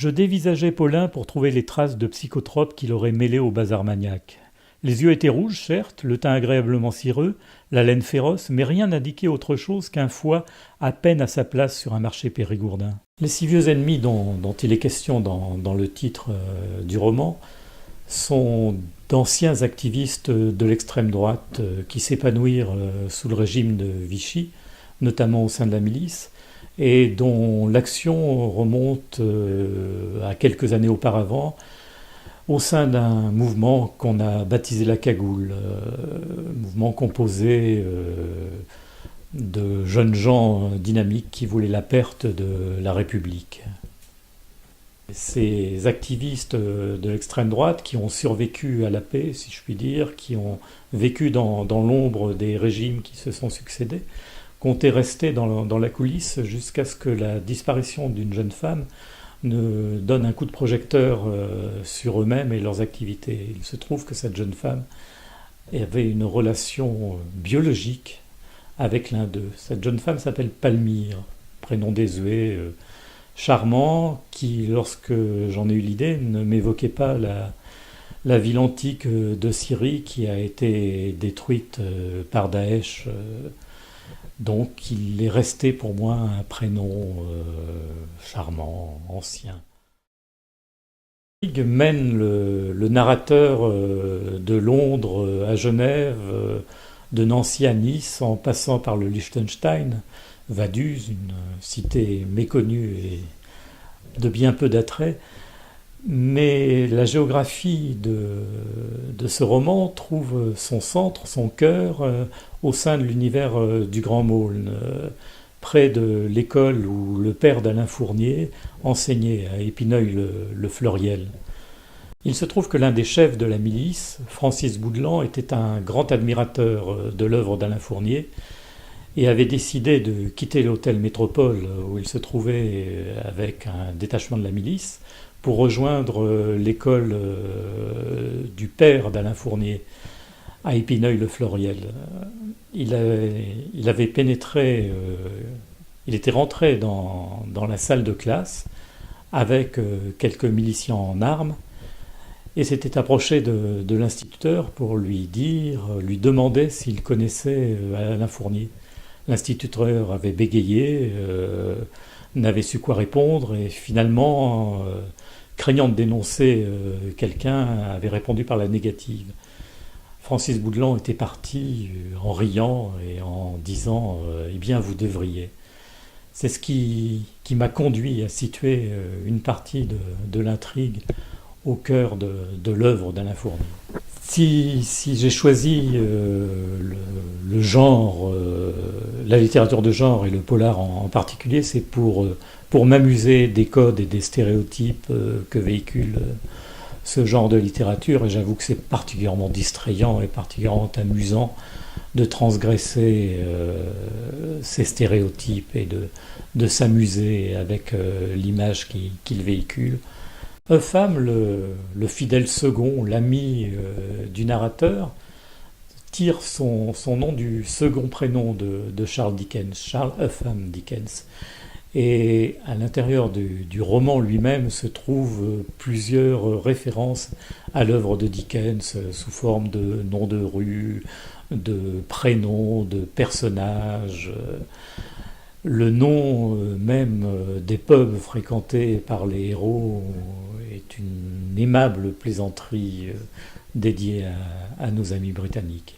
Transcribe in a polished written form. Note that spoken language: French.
Je dévisageais Paulin pour trouver les traces de psychotropes qu'il aurait mêlées au bazar maniaque. Les yeux étaient rouges, certes, le teint agréablement cireux, la laine féroce, mais rien n'indiquait autre chose qu'un foie à peine à sa place sur un marché périgourdin. Les six vieux ennemis dont il est question dans le titre du roman sont d'anciens activistes de l'extrême droite qui s'épanouirent sous le régime de Vichy, notamment au sein de la milice, et dont l'action remonte à quelques années auparavant au sein d'un mouvement qu'on a baptisé la Cagoule, mouvement composé de jeunes gens dynamiques qui voulaient la perte de la République. Ces activistes de l'extrême droite qui ont survécu à la paix, si je puis dire, qui ont vécu dans l'ombre des régimes qui se sont succédés, comptaient rester dans la coulisse jusqu'à ce que la disparition d'une jeune femme ne donne un coup de projecteur sur eux-mêmes et leurs activités. Il se trouve que cette jeune femme avait une relation biologique avec l'un d'eux. Cette jeune femme s'appelle Palmyre, prénom désuet, charmant, qui, lorsque j'en ai eu l'idée, ne m'évoquait pas la ville antique de Syrie qui a été détruite par Daesh. Donc il est resté pour moi un prénom charmant, ancien. Il mène le narrateur de Londres à Genève, de Nancy à Nice, en passant par le Liechtenstein, Vaduz, une cité méconnue et de bien peu d'attrait. Mais la géographie de ce roman trouve son centre, son cœur, au sein de l'univers du Grand Maulne, près de l'école où le père d'Alain Fournier enseignait à Épineuil-le-Fleuriel. Il se trouve que l'un des chefs de la milice, Francis Boudelan, était un grand admirateur de l'œuvre d'Alain Fournier et avait décidé de quitter l'hôtel Métropole où il se trouvait avec un détachement de la milice pour rejoindre l'école du père d'Alain Fournier à Épineuil-le-Fleuriel. Il avait pénétré, il était rentré dans la salle de classe avec quelques miliciens en armes et s'était approché de l'instituteur pour lui demander s'il connaissait Alain Fournier. L'instituteur avait bégayé, n'avait su quoi répondre et finalement, craignant de dénoncer quelqu'un, avait répondu par la négative. Francis Boudelan était parti en riant et en disant « Eh bien, vous devriez ». C'est ce qui m'a conduit à situer une partie de l'intrigue au cœur de l'œuvre d'Alain Fournier. Si j'ai choisi le genre, la littérature de genre et le polar en particulier, c'est pour m'amuser des codes et des stéréotypes que véhicule ce genre de littérature, et j'avoue que c'est particulièrement distrayant et particulièrement amusant de transgresser ces stéréotypes et de s'amuser avec l'image qu'il véhicule. Eupham, le fidèle second, l'ami du narrateur, tire son nom du second prénom de Charles Dickens, Charles Eupham Dickens. Et à l'intérieur du roman lui-même se trouvent plusieurs références à l'œuvre de Dickens sous forme de noms de rues, de prénoms, de personnages. Le nom même des pubs fréquentés par les héros est une aimable plaisanterie dédiée à nos amis britanniques.